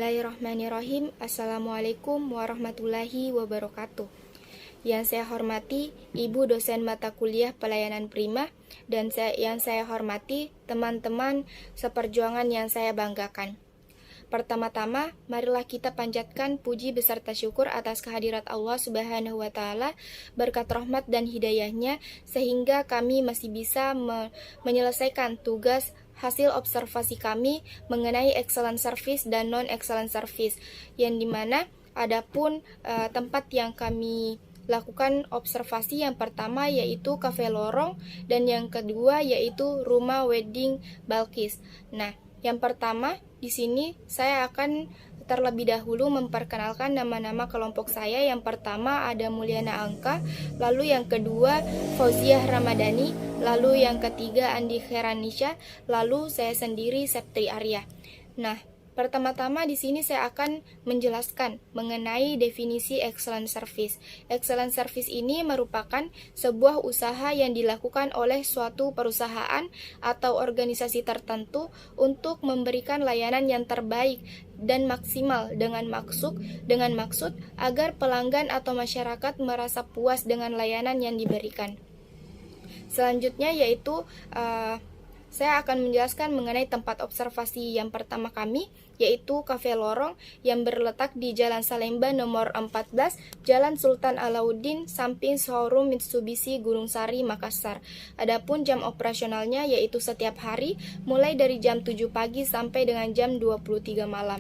Bismillahirrahmanirrahim. Assalamualaikum warahmatullahi wabarakatuh. Yang saya hormati Ibu dosen mata kuliah pelayanan prima dan yang saya hormati teman-teman seperjuangan yang saya banggakan. Pertama-tama, marilah kita panjatkan puji beserta syukur atas kehadirat Allah Subhanahu wa Ta'ala, berkat rahmat dan hidayahnya, sehingga kami masih bisa menyelesaikan tugas hasil observasi kami mengenai excellent service dan non-excellent service, yang dimana adapun tempat yang kami lakukan observasi yang pertama yaitu Cafe Lorong dan yang kedua yaitu Rumah Wedding Balkis. Nah, yang pertama di sini saya akan terlebih dahulu memperkenalkan nama-nama kelompok saya. Yang pertama ada Mulyana Angka, lalu yang kedua Fauziah Ramadhani, lalu yang ketiga Andi Kheranisha, lalu saya sendiri Septri Arya. Nah, pertama-tama di sini saya akan menjelaskan mengenai definisi excellent service. Excellent service ini merupakan sebuah usaha yang dilakukan oleh suatu perusahaan atau organisasi tertentu untuk memberikan layanan yang terbaik dan maksimal dengan maksud agar pelanggan atau masyarakat merasa puas dengan layanan yang diberikan. Selanjutnya yaitu saya akan menjelaskan mengenai tempat observasi yang pertama kami, yaitu Cafe Lorong yang berletak di Jalan Salemba nomor 14, Jalan Sultan Alauddin, samping showroom Mitsubishi Gunung Sari, Makassar. Adapun jam operasionalnya yaitu setiap hari mulai dari jam 7 pagi sampai dengan jam 23 malam.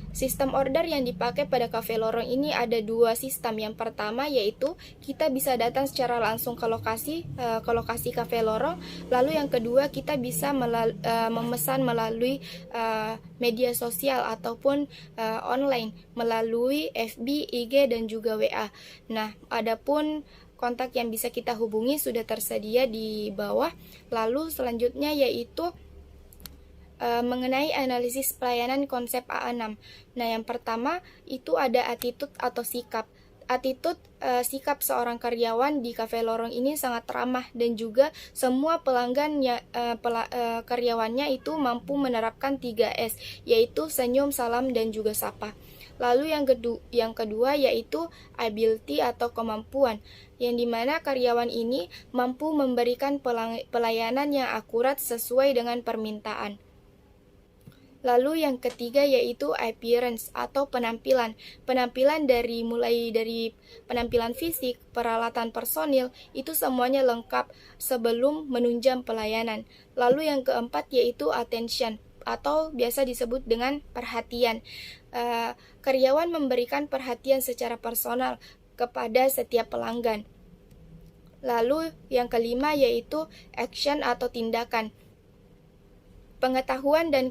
Sistem order yang dipakai pada Cafe Lorong ini ada dua sistem. Yang pertama yaitu kita bisa datang secara langsung ke lokasi Cafe Lorong. Lalu yang kedua kita bisa memesan melalui media sosial ataupun online melalui FB, IG dan juga WA. Nah, adapun kontak yang bisa kita hubungi sudah tersedia di bawah. Lalu selanjutnya yaitu mengenai analisis pelayanan konsep AA6. Nah, yang pertama itu ada attitude atau sikap. Attitude sikap seorang karyawan di Cafe Lorong ini sangat ramah dan juga semua pelanggan karyawannya itu mampu menerapkan 3S, yaitu senyum, salam dan juga sapa. Lalu yang kedua yaitu ability atau kemampuan, yang dimana karyawan ini mampu memberikan pelayanan yang akurat sesuai dengan permintaan. Lalu yang ketiga yaitu appearance atau penampilan. Penampilan mulai dari penampilan fisik, peralatan personil, itu semuanya lengkap sebelum menunjang pelayanan. Lalu yang keempat yaitu attention atau biasa disebut dengan perhatian. Karyawan memberikan perhatian secara personal kepada setiap pelanggan. Lalu yang kelima yaitu action atau tindakan. Pengetahuan dan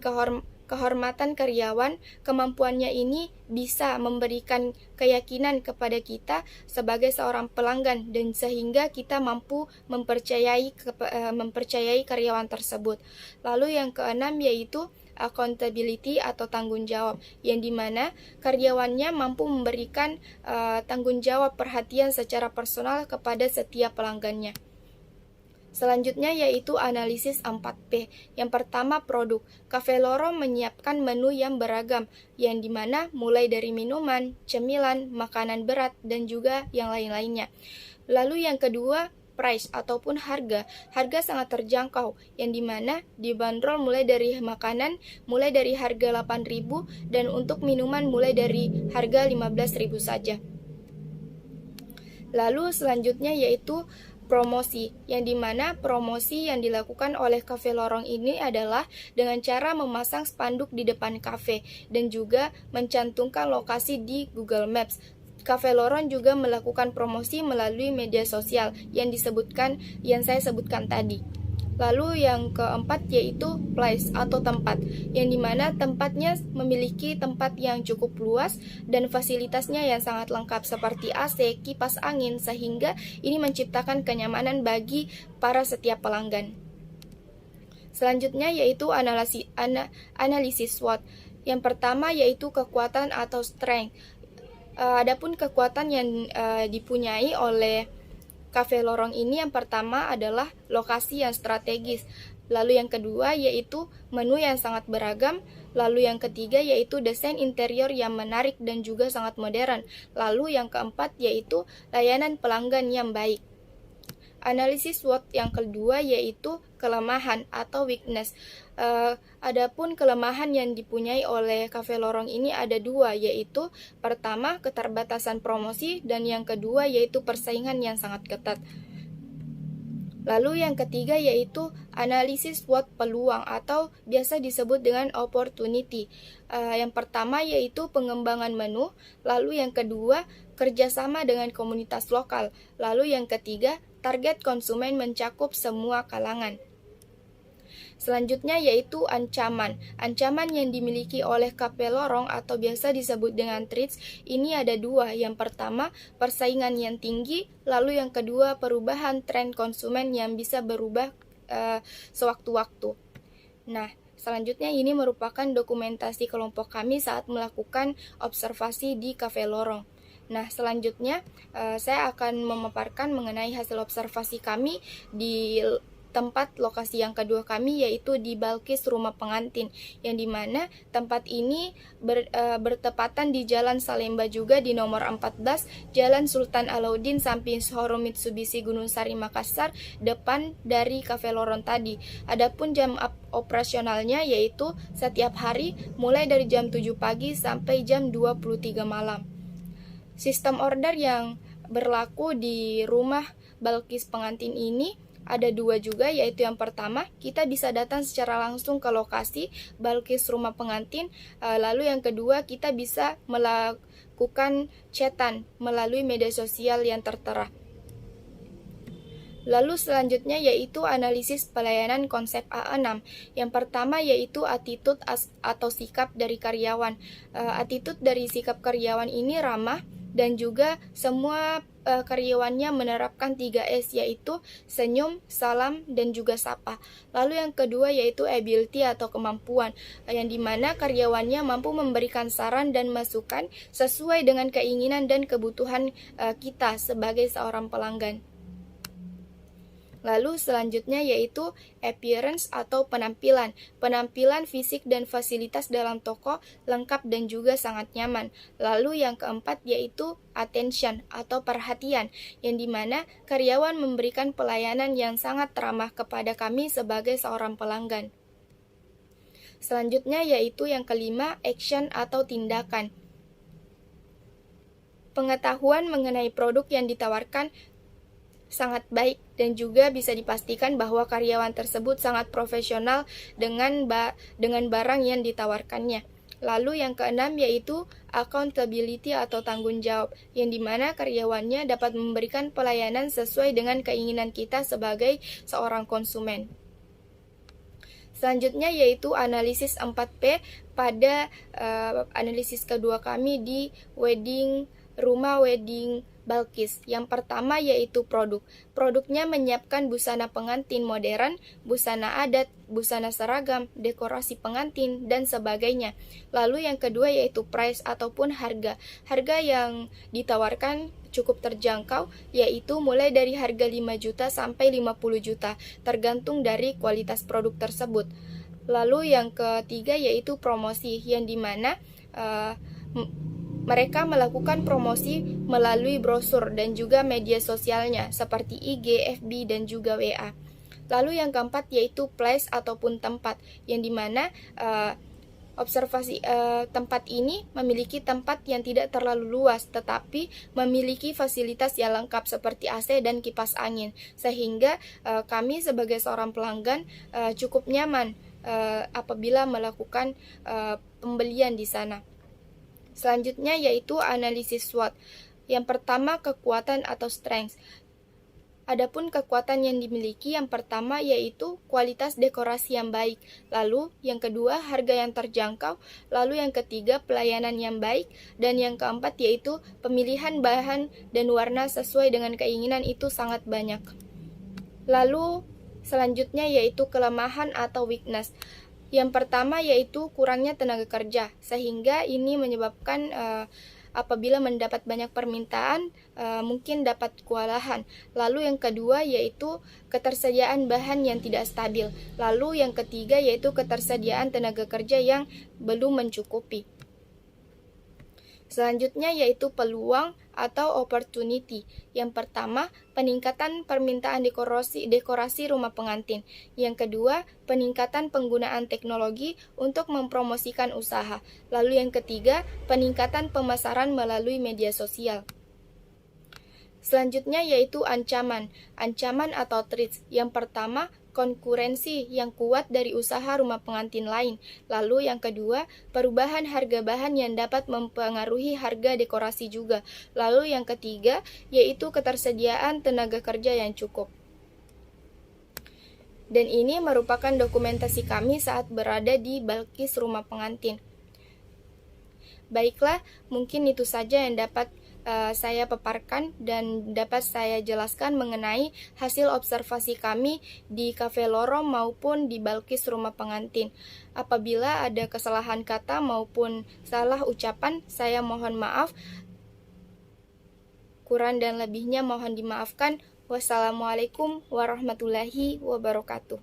kehormatan karyawan, kemampuannya ini bisa memberikan keyakinan kepada kita sebagai seorang pelanggan dan sehingga kita mampu mempercayai karyawan tersebut. Lalu yang keenam yaitu accountability atau tanggung jawab, yang dimana karyawannya mampu memberikan tanggung jawab perhatian secara personal kepada setiap pelanggannya. Selanjutnya yaitu analisis 4P. Yang pertama produk. Cafe Lorong menyiapkan menu yang beragam, yang dimana mulai dari minuman, cemilan, makanan berat, dan juga yang lain-lainnya. Lalu yang kedua, price ataupun harga. Harga sangat terjangkau, yang dimana dibanderol mulai dari makanan mulai dari harga 8.000 dan untuk minuman mulai dari harga 15.000 saja. Lalu selanjutnya yaitu promosi, yang dimana promosi yang dilakukan oleh Cafe Lorong ini adalah dengan cara memasang spanduk di depan kafe dan juga mencantumkan lokasi di Google Maps. Cafe Lorong juga melakukan promosi melalui media sosial yang saya sebutkan tadi. Lalu yang keempat yaitu place atau tempat, yang dimana tempatnya memiliki tempat yang cukup luas dan fasilitasnya yang sangat lengkap seperti AC, kipas angin, sehingga ini menciptakan kenyamanan bagi para setiap pelanggan. Selanjutnya yaitu analisis SWOT. Yang pertama yaitu kekuatan atau strength. Adapun kekuatan yang dipunyai oleh Cafe Lorong ini yang pertama adalah lokasi yang strategis. Lalu yang kedua yaitu menu yang sangat beragam. Lalu yang ketiga yaitu desain interior yang menarik dan juga sangat modern. Lalu yang keempat yaitu layanan pelanggan yang baik. Analisis SWOT yang kedua yaitu kelemahan atau weakness. Adapun kelemahan yang dipunyai oleh Cafe Lorong ini ada dua, yaitu pertama keterbatasan promosi dan yang kedua yaitu persaingan yang sangat ketat. Lalu yang ketiga yaitu analisis SWOT peluang atau biasa disebut dengan opportunity. Yang pertama yaitu pengembangan menu, lalu yang kedua kerjasama dengan komunitas lokal, lalu yang ketiga target konsumen mencakup semua kalangan. Selanjutnya yaitu ancaman. Ancaman yang dimiliki oleh Cafe Lorong atau biasa disebut dengan threats ini ada dua. Yang pertama, persaingan yang tinggi, lalu yang kedua, perubahan tren konsumen yang bisa berubah sewaktu-waktu. Nah, selanjutnya ini merupakan dokumentasi kelompok kami saat melakukan observasi di Cafe Lorong. Nah, selanjutnya saya akan memaparkan mengenai hasil observasi kami di tempat lokasi yang kedua kami yaitu di Balkis Rumah Pengantin, yang dimana tempat ini bertepatan di Jalan Salemba juga di nomor 14 Jalan Sultan Alauddin samping showroom Mitsubishi Gunung Sari Makassar, depan dari Cafe Lorong tadi. Adapun jam operasionalnya yaitu setiap hari mulai dari jam 7 pagi sampai jam 23 malam. Sistem order yang berlaku di rumah Balkis Pengantin ini ada dua juga, yaitu yang pertama kita bisa datang secara langsung ke lokasi Balkis Rumah Pengantin, lalu yang kedua kita bisa melakukan chatan melalui media sosial yang tertera. Lalu selanjutnya yaitu analisis pelayanan konsep A6. Yang pertama yaitu attitude atau sikap dari karyawan. Attitude dari sikap karyawan ini ramah dan juga semua karyawannya menerapkan 3S yaitu senyum, salam, dan juga sapa. Lalu yang kedua yaitu ability atau kemampuan, yang dimana karyawannya mampu memberikan saran dan masukan sesuai dengan keinginan dan kebutuhan kita sebagai seorang pelanggan. Lalu selanjutnya yaitu appearance atau penampilan. Penampilan fisik dan fasilitas dalam toko lengkap dan juga sangat nyaman. Lalu yang keempat yaitu attention atau perhatian, yang dimana karyawan memberikan pelayanan yang sangat ramah kepada kami sebagai seorang pelanggan. Selanjutnya yaitu yang kelima, action atau tindakan. Pengetahuan mengenai produk yang ditawarkan sangat baik dan juga bisa dipastikan bahwa karyawan tersebut sangat profesional dengan barang yang ditawarkannya. Lalu yang keenam yaitu accountability atau tanggung jawab, yang dimana karyawannya dapat memberikan pelayanan sesuai dengan keinginan kita sebagai seorang konsumen. Selanjutnya yaitu analisis 4P pada analisis kedua kami di rumah wedding Balkis. Yang pertama yaitu produk. Produknya menyiapkan busana pengantin modern, busana adat, busana seragam, dekorasi pengantin, dan sebagainya. Lalu yang kedua yaitu price ataupun harga. Harga yang ditawarkan cukup terjangkau, yaitu mulai dari harga 5 juta sampai 50 juta, tergantung dari kualitas produk tersebut. Lalu yang ketiga yaitu promosi, yang dimana mereka melakukan promosi melalui brosur dan juga media sosialnya seperti IG, FB, dan juga WA. Lalu yang keempat yaitu place ataupun tempat, yang dimana observasi tempat ini memiliki tempat yang tidak terlalu luas tetapi memiliki fasilitas yang lengkap seperti AC dan kipas angin, sehingga kami sebagai seorang pelanggan cukup nyaman apabila melakukan pembelian di sana. Selanjutnya yaitu analisis SWOT. Yang pertama kekuatan atau strength. Adapun kekuatan yang dimiliki yang pertama yaitu kualitas dekorasi yang baik. Lalu yang kedua harga yang terjangkau. Lalu yang ketiga pelayanan yang baik. Dan yang keempat yaitu pemilihan bahan dan warna sesuai dengan keinginan itu sangat banyak. Lalu selanjutnya yaitu kelemahan atau weakness. Yang pertama yaitu kurangnya tenaga kerja, sehingga ini menyebabkan apabila mendapat banyak permintaan, mungkin dapat kewalahan. Lalu yang kedua yaitu ketersediaan bahan yang tidak stabil. Lalu yang ketiga yaitu ketersediaan tenaga kerja yang belum mencukupi. Selanjutnya yaitu peluang atau opportunity. Yang pertama, peningkatan permintaan dekorasi rumah pengantin. Yang kedua, peningkatan penggunaan teknologi untuk mempromosikan usaha. Lalu yang ketiga, peningkatan pemasaran melalui media sosial. Selanjutnya yaitu ancaman atau threats. Yang pertama, konkurensi yang kuat dari usaha rumah pengantin lain. Lalu yang kedua, perubahan harga bahan yang dapat mempengaruhi harga dekorasi juga. Lalu yang ketiga, yaitu ketersediaan tenaga kerja yang cukup. Dan ini merupakan dokumentasi kami saat berada di Balkis Rumah Pengantin. Baiklah, mungkin itu saja yang dapat saya paparkan dan dapat saya jelaskan mengenai hasil observasi kami di Cafe Lorong maupun di Balkis Rumah Pengantin. Apabila ada kesalahan kata maupun salah ucapan, saya mohon maaf. Kurang dan lebihnya mohon dimaafkan. Wassalamualaikum warahmatullahi wabarakatuh.